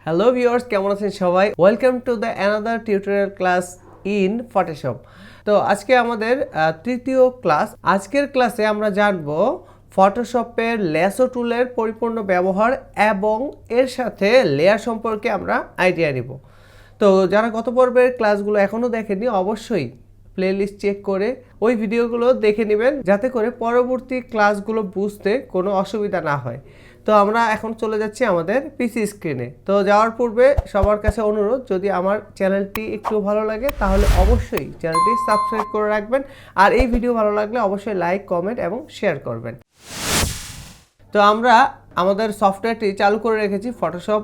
Hello viewers, কেমন আছেন সবাই? Welcome to the another tutorial class in Photoshop. তো আজকে আমাদের তৃতীয় ক্লাস। আজকের ক্লাসে আমরা জানব ফটোশপের ল্যাসো টুলের পরিপূর্ণ ব্যবহার এবং এর সাথে লেয়ার সম্পর্কে আমরা আইডিয়া নিব। তো যারা গত পর্বের ক্লাসগুলো এখনও দেখেননি, অবশ্যই প্লেলিস্ট চেক করে ওই ভিডিওগুলো দেখে নেবেন, যাতে করে পরবর্তী ক্লাসগুলো বুঝতে কোনো অসুবিধা না হয়। তো আমরা এখন চলে যাচ্ছি আমাদের পিসি স্ক্রিনে। তো যাওয়ার পূর্বে সবার কাছে অনুরোধ, যদি আমার চ্যানেলটি একটু ভালো লাগে তাহলে অবশ্যই চ্যানেলটি সাবস্ক্রাইব করে রাখবেন, আর এই ভিডিও ভালো লাগলে অবশ্যই লাইক, কমেন্ট এবং শেয়ার করবেন। তো আমরা আমাদের সফটওয়্যারটি চালু করে রেখেছি, ফটোশপ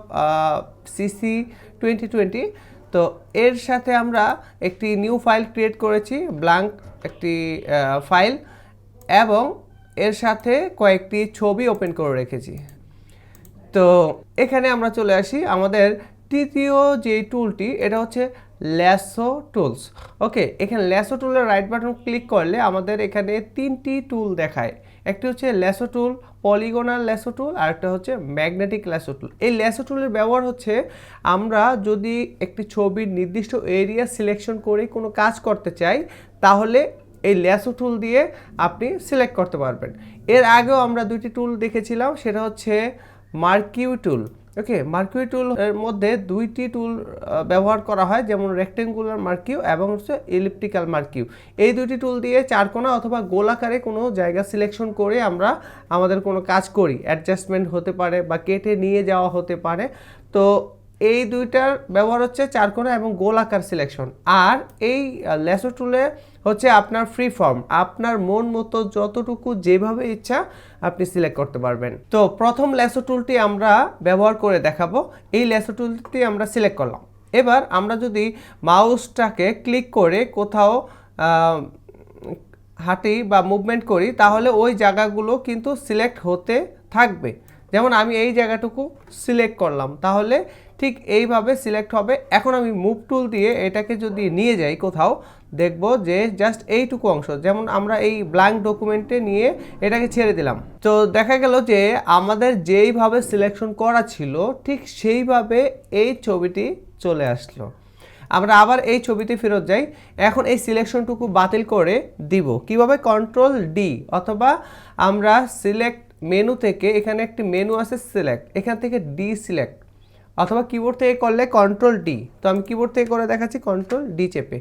সিসি 2020। তো এর সাথে আমরা একটি নিউ ফাইল ক্রিয়েট করেছি, ব্ল্যাঙ্ক একটি ফাইল, এবং এর সাথে কয়েকটি ছবি ওপেন করে রেখেছি। তো এখানে আমরা চলে আসি আমাদের তৃতীয় যে টুলটি, এটা হচ্ছে ল্যাসো টুলস। ওকে, এখানে ল্যাসো টুলের রাইট বাটন ক্লিক করলে আমাদের এখানে তিনটি টুল দেখায়। একটি হচ্ছে lasso tool, polygonal lasso tool, আর একটা হচ্ছে ম্যাগনেটিক ল্যাসো টুল। এই ল্যাসো টুলের ব্যবহার হচ্ছে আমরা যদি একটি ছবির নির্দিষ্ট এরিয়া সিলেকশন করে কোনো কাজ করতে চাই, তাহলে এই ল্যাসো টুল দিয়ে আপনি সিলেক্ট করতে পারবেন। এর আগেও আমরা দুইটি টুল দেখেছিলাম, সেটা হচ্ছে মার্কিউ টুল। ওকে, মার্কিউ টুল এর মধ্যে দুইটি টুল ব্যবহার করা হয়, যেমন রেক্টেঙ্গুলার মার্কিউ এবং হচ্ছে ইলিপ্টিক্যাল মার্কিউ। এই দুইটি টুল দিয়ে চারকোনা অথবা গোলাকারে কোনো জায়গা সিলেকশন করে আমরা আমাদের কোনো কাজ করি, অ্যাডজাস্টমেন্ট হতে পারে বা কেটে নিয়ে যাওয়া হতে পারে। তো এই দুইটার ব্যবহার হচ্ছে চারকোনা এবং গোলাকার সিলেকশন। আর এই ল্যাসো টুলে হচ্ছে আপনার ফ্রি ফর্ম, আপনার মন মতো যতটুকু যেভাবে ইচ্ছা আপনি সিলেক্ট করতে পারবেন। তো প্রথম ল্যাসো টুলটি আমরা ব্যবহার করে দেখাবো। এই ল্যাসো টুলটি আমরা সিলেক্ট করলাম। এবার আমরা যদি মাউসটাকে ক্লিক করে কোথাও হাঁটি বা মুভমেন্ট করি, তাহলে ওই জায়গাগুলো কিন্তু সিলেক্ট হতে থাকবে। যেমন আমি এই জায়গাটুকু সিলেক্ট করলাম, তাহলে ঠিক এইভাবে সিলেক্ট হবে। এখন আমি মুভ টুল দিয়ে এটাকে যদি নিয়ে যাই কোথাও, দেখব যে জাস্ট এইটুকু অংশ, যেমন আমরা এই ব্ল্যাঙ্ক ডকুমেন্টে নিয়ে এটাকে ছেড়ে দিলাম, তো দেখা গেল যে আমাদের যেইভাবে সিলেকশন করা ছিল ঠিক সেইভাবে এই ছবিটি চলে আসলো। আমরা আবার এই ছবিতে ফেরত যাই। এখন এই সিলেকশনটুকু বাতিল করে দিব কিভাবে? কন্ট্রোল ডি, অথবা আমরা সিলেক্ট মেনু থেকে, এখানে একটি মেনু আছে সিলেক্ট, এখান থেকে ডি সিলেক্ট, অথবা কিবোর্ড থেকে করলে কন্ট্রোল ডি। তো আমি কিবোর্ড থেকে করে দেখাচ্ছি, কন্ট্রোল ডি চেপে।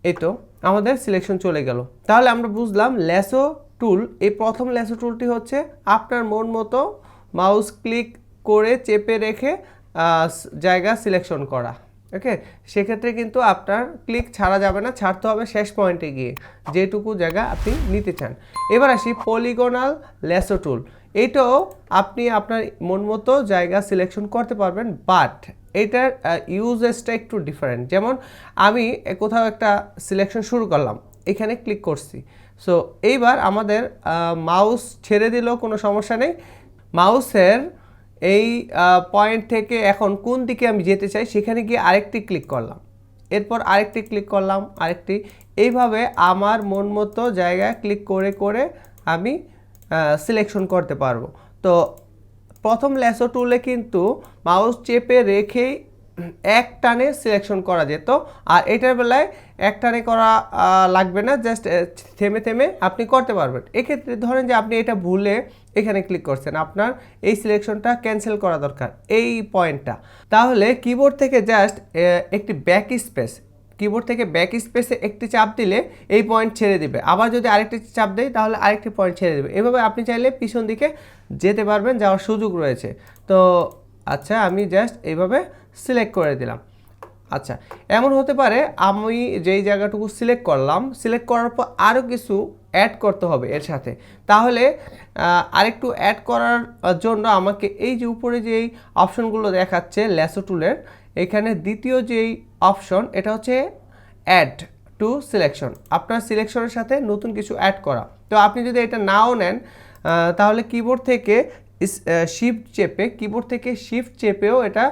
এই তো আমাদের সিলেকশন চলে গেল। তাহলে আমরা বুঝলাম ল্যাসো টুল, এই প্রথম ল্যাসো টুলটি হচ্ছে আপনার মন মতো মাউস ক্লিক করে চেপে রেখে জায়গা সিলেকশন করা। ওকে, সেক্ষেত্রে কিন্তু আপনার ক্লিক ছাড়া যাবে না, ছাড়তে হবে শেষ পয়েন্টে গিয়ে যেটুকু জায়গা আপনি নিতে চান। এবার আসি পলিগোনাল ল্যাসো টুল। এইটাও আপনি আপনার মন মতো জায়গা সিলেকশন করতে পারবেন, বাট এটার ইউজেসটা একটু ডিফারেন্ট। যেমন আমি কোথাও একটা সিলেকশন শুরু করলাম, এখানে ক্লিক করছি। সো এইবার আমাদের মাউস ছেড়ে দিলেও কোনো সমস্যা নেই। মাউসের এই পয়েন্ট থেকে এখন কোন দিকে আমি যেতে চাই সেখানে গিয়ে আরেকটি ক্লিক করলাম, এরপর আরেকটি ক্লিক করলাম, আরেকটি, এইভাবে আমার মন মতো জায়গায় ক্লিক করে করে আমি সিলেকশন করতে পারবো। তো প্রথম ল্যাসো টুলে কিন্তু মাউস চেপে রেখেই এক টানে সিলেকশন করা যেত, আর এটার বেলায় এক টানে করা লাগবে না, জাস্ট থেমে থেমে আপনি করতে পারবেন। এক্ষেত্রে ধরেন যে আপনি এটা ভুলে এখানে ক্লিক করছেন, আপনার এই সিলেকশনটা ক্যান্সেল করা দরকার এই পয়েন্টটা, তাহলে কিবোর্ড থেকে জাস্ট একটি ব্যাক স্পেস, কিবোর্ড থেকে ব্যাক স্পেসে একটি চাপ দিলে এই পয়েন্ট ছেড়ে দিবে। আবার যদি আরেকটি চাপ দেয় তাহলে আরেকটি পয়েন্ট ছেড়ে দেবে। এভাবে আপনি চাইলে পিছন দিকে যেতে পারবেন, যাওয়ার সুযোগ রয়েছে। তো আচ্ছা, আমি জাস্ট এইভাবে সিলেক্ট করে দিলাম। আচ্ছা, এমন হতে পারে আমি যেই জায়গাটুকু সিলেক্ট করলাম, সিলেক্ট করার পর আরও কিছু অ্যাড করতে হবে এর সাথে। তাহলে আরেকটু অ্যাড করার জন্য আমাকে এই যে উপরে যেই অপশনগুলো দেখাচ্ছে ল্যাসো টুলের, এখানে দ্বিতীয় যেই অপশন, এটা হচ্ছে অ্যাড টু সিলেকশন, আপনার সিলেকশনের সাথে নতুন কিছু অ্যাড করা। তো আপনি যদি এটা নাও নেন, তাহলে কিবোর্ড থেকে শিফট চেপেও এটা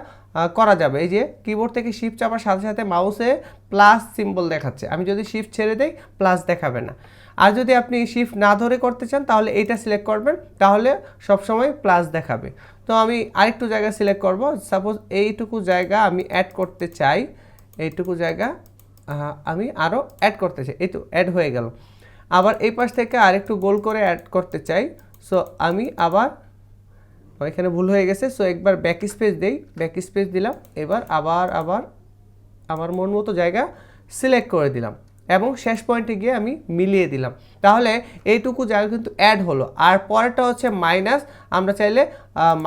করা যাবে। এই যে কিবোর্ড থেকে শিফট চাপার সাথে সাথে মাউসে প্লাস সিম্বল দেখাচ্ছে, আমি যদি শিফট ছেড়ে দেই প্লাস দেখাবে না। আর যদি আপনি শিফট না ধরে করতে চান তাহলে এইটা সিলেক্ট করবেন, তাহলে সবসময় প্লাস দেখাবে। তো আমি আরেকটু জায়গা সিলেক্ট করব, সাপোজ এইটুকু জায়গা আমি অ্যাড করতে চাই, এইটুকু জায়গা আমি আরও অ্যাড করতে চাই, এই তো অ্যাড হয়ে গেল। আবার এই পাশ থেকে আরেকটু গোল করে অ্যাড করতে চাই, সো আমি আবার এখানে ভুল হয়ে গেছে, সো একবার ব্যাক স্পেস দেই, ব্যাক স্পেস দিলাম, এবার আবার আমার মন মতো জায়গা সিলেক্ট করে দিলাম এবং শেষ পয়েন্টে গিয়ে আমি মিলিয়ে দিলাম। তাহলে এইটুকু জায়গা কিন্তু অ্যাড হলো। আর পরেরটা হচ্ছে মাইনাস, আমরা চাইলে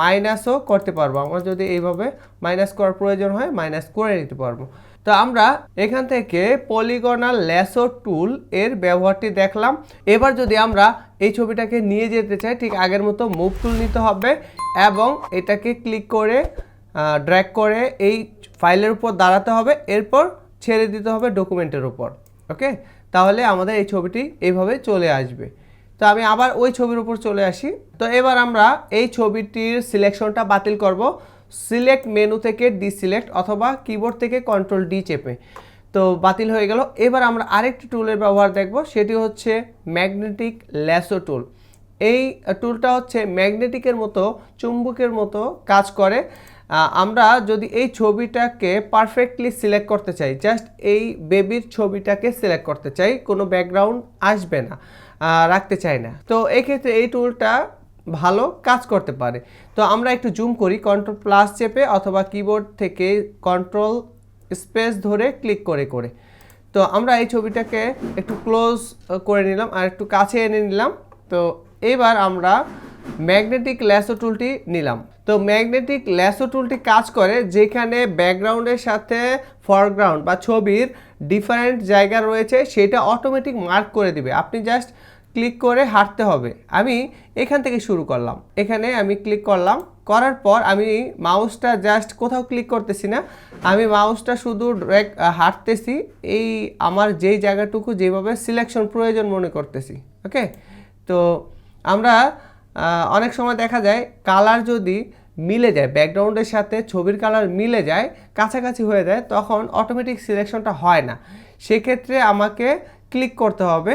মাইনাসও করতে পারবো, আমরা যদি এইভাবে মাইনাস করার প্রয়োজন হয় মাইনাস করে নিতে পারবো। তো আমরা এখান থেকে পলিগনাল ল্যাসো টুল এর ব্যবহারটি দেখলাম। এবার যদি আমরা এই ছবিটাকে নিয়ে যেতে চাই, ঠিক আগের মতো মুভ টুল নিতে হবে এবং এটাকে ক্লিক করে ড্র্যাগ করে এই ফাইলের উপর দাঁড়াতে হবে, এরপর ছেড়ে দিতে হবে ডকুমেন্টের উপর। ওকে, তাহলে আমাদের এই ছবিটি এইভাবে চলে আসবে। তো আমি আবার ওই ছবির উপর চলে আসি। তো এবার আমরা এই ছবিটির সিলেকশনটা বাতিল করব সিলেক্ট মেনু থেকে ডিসিলেক্ট অথবা কিবোর্ড থেকে কন্ট্রোল ডি চেপে। তো বাতিল হয়ে গেল। এবার আমরা আরেকটি টুলের ব্যবহার দেখব, সেটি হচ্ছে ম্যাগনেটিক ল্যাসো টুল। এই টুলটা হচ্ছে ম্যাগনেটিকের মতো, চুম্বকের মতো কাজ করে। আমরা যদি এই ছবিটাকে পারফেক্টলি সিলেক্ট করতে চাই, জাস্ট এই বেবির ছবিটাকে সিলেক্ট করতে চাই, কোনো ব্যাকগ্রাউন্ড আসবে না, রাখতে চাই না, তো এক্ষেত্রে এই টুলটা ভালো কাজ করতে পারে। তো আমরা একটু জুম করি কন্ট্রোল প্লাস চেপে অথবা কিবোর্ড থেকে কন্ট্রোল স্পেস ধরে ক্লিক করে করে। তো আমরা এই ছবিটাকে একটু ক্লোজ করে নিলাম আর একটু কাছে এনে নিলাম। তো এবার আমরা ম্যাগনেটিক ল্যাসো টুলটি নিলাম। তো ম্যাগনেটিক ল্যাসো টুলটি কাজ করে যেখানে ব্যাকগ্রাউন্ডের সাথে ফরগ্রাউন্ড বা ছবির ডিফারেন্ট জায়গা রয়েছে, সেটা অটোমেটিক মার্ক করে দিবে, আপনি জাস্ট ক্লিক করে হাঁটতে হবে। আমি এখান থেকে শুরু করলাম, এখানে আমি ক্লিক করলাম, করার পর আমি মাউসটা জাস্ট কোথাও ক্লিক করতেছি না, আমি মাউসটা শুধু হাঁটতেছি এই আমার যেই জায়গাটুকু যেভাবে সিলেকশন প্রয়োজন মনে করতেছি। ওকে, তো আমরা অনেক সময় দেখা যায় কালার যদি মিলে যায়, ব্যাকগ্রাউন্ডের সাথে ছবির কালার মিলে যায়, কাছাকাছি হয়ে যায়, তখন অটোমেটিক সিলেকশনটা হয় না, সেক্ষেত্রে আমাকে ক্লিক করতে হবে,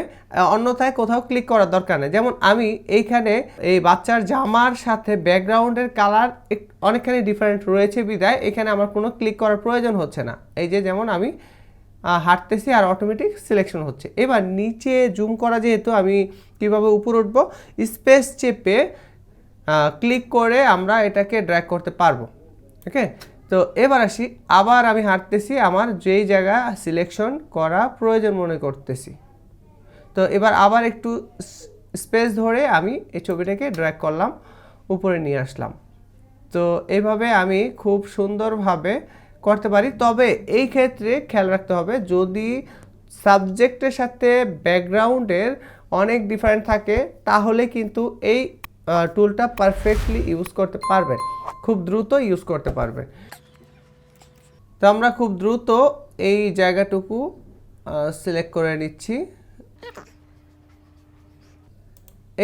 অন্যথায় কোথাও ক্লিক করার দরকার নেই। যেমন আমি এইখানে এই বাচ্চার জামার সাথে ব্যাকগ্রাউন্ডের কালার অনেকখানি ডিফারেন্ট রয়েছে বিধায় এখানে আমার কোনো ক্লিক করার প্রয়োজন হচ্ছে না। এই যে যেমন আমি হাঁটতেছি আর অটোমেটিক সিলেকশন হচ্ছে। এবার নিচে জুম করা, যেহেতু আমি কীভাবে উপরে উঠব, স্পেস চেপে ক্লিক করে আমরা এটাকে ড্র্যাগ করতে পারবো। ওকে, তো এবার আসি, আবার আমি হাঁটতেছি আমার যেই জায়গা সিলেকশন করা প্রয়োজন মনে করতেছি। তো এবার আবার একটু স্পেস ধরে আমি এই ছবিটাকে ড্র্যাগ করলাম, উপরে নিয়ে আসলাম। তো এইভাবে আমি খুব সুন্দরভাবে করতে পারি। তবে এই ক্ষেত্রে খেয়াল রাখতে হবে, যদি সাবজেক্টের সাথে ব্যাকগ্রাউন্ডের অনেক ডিফারেন্ট থাকে তাহলে কিন্তু এই টুলটা পারফেক্টলি ইউজ করতে পারবেন, খুব দ্রুত ইউজ করতে পারবেন। তো আমরা খুব দ্রুত এই জায়গাটুকু সিলেক্ট করে নিচ্ছি।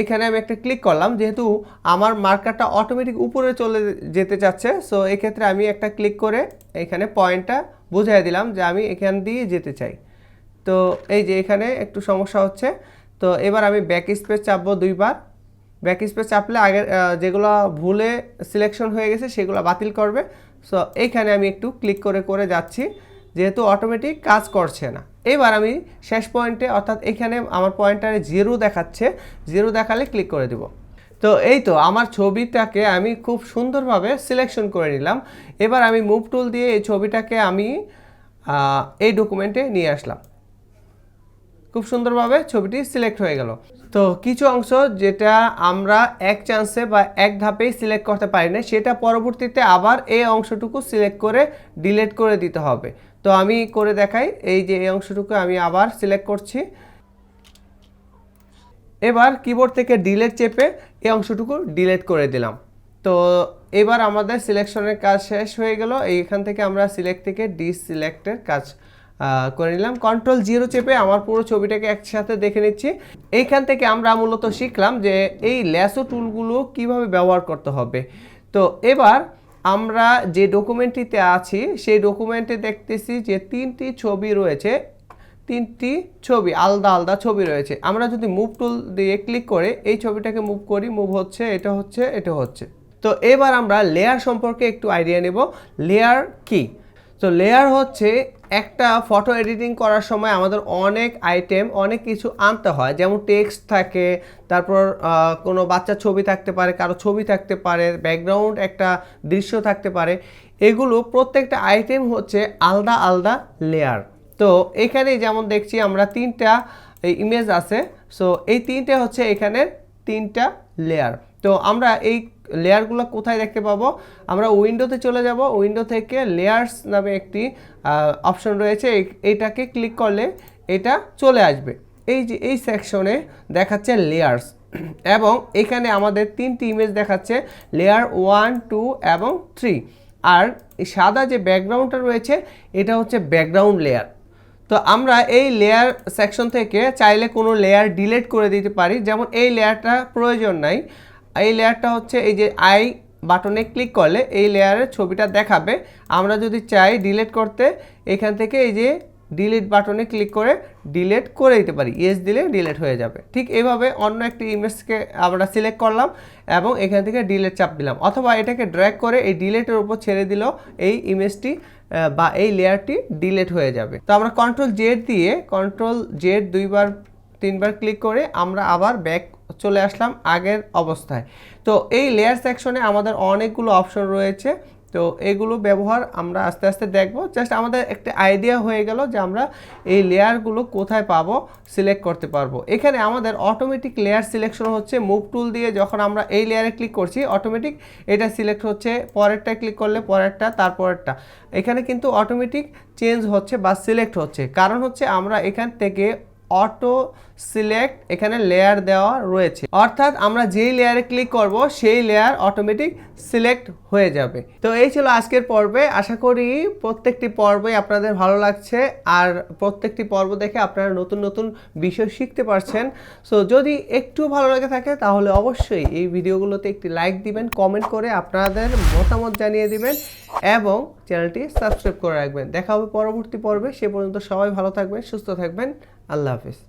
এখানে আমি একটা ক্লিক করলাম, যেহেতু আমার মার্কারটা অটোমেটিক উপরে চলে যেতে চাচ্ছে, সো এক্ষেত্রে আমি একটা ক্লিক করে এখানে পয়েন্টটা বুঝিয়ে দিলাম যে আমি এখান দিয়ে যেতে চাই। তো এই যে এখানে একটু সমস্যা হচ্ছে, তো এবার আমি ব্যাক স্পেস চাপবো দুইবার। ব্যাক স্পেস চাপলে আগের যেগুলো ভুলে সিলেকশন হয়ে গেছে সেগুলো বাতিল করবে। সো এইখানে আমি একটু ক্লিক করে করে যাচ্ছি, যেহেতু অটোমেটিক কাজ করছে না। এবার আমি শেষ পয়েন্টে, অর্থাৎ এখানে আমার পয়েন্টারে 0 দেখাচ্ছে, 0 দেখালে ক্লিক করে দেব। তো এই তো আমার ছবিটাকে আমি খুব সুন্দরভাবে সিলেকশন করে নিলাম। এবার আমি মুভ টুল দিয়ে এই ছবিটাকে আমি এই ডকুমেন্টে নিয়ে আসলাম, খুব সুন্দরভাবে ছবিটি সিলেক্ট হয়ে গেল। তো কিছু অংশ যেটা আমরা এক চান্সে বা এক ধাপেই সিলেক্ট করতে পারি না, সেটা পরবর্তীতে আবার এই অংশটুকু সিলেক্ট করে ডিলিট করে দিতে হবে। তো আমি করে দেখাই, এই যে এই অংশটুকু আমি আবার সিলেক্ট করছি, এবার কিবোর্ড থেকে ডিলিট চেপে এই অংশটুকু ডিলিট করে দিলাম। তো এবার আমাদের সিলেকশনের কাজ শেষ হয়ে গেল। এইখান থেকে আমরা সিলেক্ট থেকে ডিসিলেক্টের কাজ করে নিলাম। কন্ট্রোল 0 চেপে আমার পুরো ছবিটাকে একসাথে দেখে নিচ্ছি। এইখান থেকে আমরা মূলত শিখলাম যে এই ল্যাসো টুলগুলো কিভাবে ব্যবহার করতে হবে। তো এবার আমরা যে ডকুমেন্টটিতে আছি সেই ডকুমেন্টে দেখতেছি যে 3টি ছবি রয়েছে, 3টি ছবি আলাদা আলাদা ছবি রয়েছে। আমরা যদি মুভ টুল দিয়ে ক্লিক করে এই ছবিটাকে মুভ করি, মুভ হচ্ছে, এটা হচ্ছে, এটা হচ্ছে। তো এবার আমরা লেয়ার সম্পর্কে একটু আইডিয়া নেব। লেয়ার কি? তো লেয়ার হচ্ছে একটা ফটো এডিটিং করার সময় আমাদের অনেক আইটেম অনেক কিছু আনতে হয়, যেমন টেক্সট থাকে, তারপর কোনো বাচ্চার ছবি থাকতে পারে, কারো ছবি থাকতে পারে, ব্যাকগ্রাউন্ড একটা দৃশ্য থাকতে পারে। এগুলো প্রত্যেকটা আইটেম হচ্ছে আলাদা আলাদা লেয়ার। তো এখানে যেমন দেখছি আমরা 3টা ইমেজ আছে। সো এই 3টে হচ্ছে এখানের 3টা লেয়ার। তো আমরা এই লেয়ারগুলো কোথায় দেখতে পাবো? আমরা উইন্ডোতে চলে যাব। উইন্ডো থেকে লেয়ার্স নামে একটি অপশন রয়েছে, এইটাকে ক্লিক করলে এটা চলে আসবে। এই যে এই সেকশনে দেখাচ্ছে লেয়ার্স, এবং এখানে আমাদের 3টি ইমেজ দেখাচ্ছে, লেয়ার 1, 2 এবং 3। আর সাদা যে ব্যাকগ্রাউন্ডটা রয়েছে এটা হচ্ছে ব্যাকগ্রাউন্ড লেয়ার। তো আমরা এই লেয়ার সেকশন থেকে চাইলে কোনো লেয়ার ডিলিট করে দিতে পারি, যেমন এই লেয়ারটা প্রয়োজন নাই। এই লেয়ারটা হচ্ছে এই যে আই বাটনে ক্লিক করলে এই লেয়ারের ছবিটা দেখাবে। আমরা যদি চাই ডিলিট করতে, এখান থেকে এই যে ডিলিট বাটনে ক্লিক করে ডিলিট করে দিতে পারি, ইয়েস দিলে ডিলিট হয়ে যাবে। ঠিক এইভাবে অন্য একটি ইমেজকে আমরা সিলেক্ট করলাম এবং এখান থেকে ডিলিট চাপ দিলাম, অথবা এটাকে ড্র্যাগ করে এই ডিলিটের উপর ছেড়ে দিলেও এই ইমেজটি বা এই লেয়ারটি ডিলিট হয়ে যাবে। তো আমরা Ctrl Z দিয়ে Ctrl Z 2বার 3বার ক্লিক করে আমরা আবার ব্যাক চলে আসলাম আগের অবস্থায়। তো এই লেয়ার সেকশনে আমাদের অনেকগুলো অপশন রয়েছে। তো এগুলো ব্যবহার আমরা আস্তে আস্তে দেখব। জাস্ট আমাদের একটা আইডিয়া হয়ে গেল যে আমরা এই লেয়ারগুলো কোথায় পাবো, সিলেক্ট করতে পারবো। এখানে আমাদের অটোমেটিক লেয়ার সিলেকশন হচ্ছে মুভ টুল দিয়ে। যখন আমরা এই লেয়ারে ক্লিক করছি অটোমেটিক এটা সিলেক্ট হচ্ছে, পরেরটা ক্লিক করলে পরেরটা, তারপরেরটা। এখানে কিন্তু অটোমেটিক চেঞ্জ হচ্ছে বা সিলেক্ট হচ্ছে, কারণ হচ্ছে আমরা এখান থেকে অটো সিলেক্ট এখানে লেয়ার দেওয়া রয়েছে, অর্থাৎ আমরা যেই লেয়ারে ক্লিক করব সেই লেয়ার অটোমেটিক সিলেক্ট হয়ে যাবে। তো এই ছিল আজকের পর্বে। আশা করি প্রত্যেকটি পর্বই আপনাদের ভালো লাগছে, আর প্রত্যেকটি পর্ব দেখে আপনারা নতুন নতুন বিষয় শিখতে পারছেন। সো যদি একটু ভালো লাগে থাকে তাহলে অবশ্যই এই ভিডিওগুলোতে একটি লাইক দিবেন, কমেন্ট করে আপনাদের মতামত জানিয়ে দিবেন এবং চ্যানেলটি সাবস্ক্রাইব করে রাখবেন। দেখা হবে পরবর্তী পর্বে। সে পর্যন্ত সবাই ভালো থাকবেন, সুস্থ থাকবেন। আল্লাহ হাফিজ।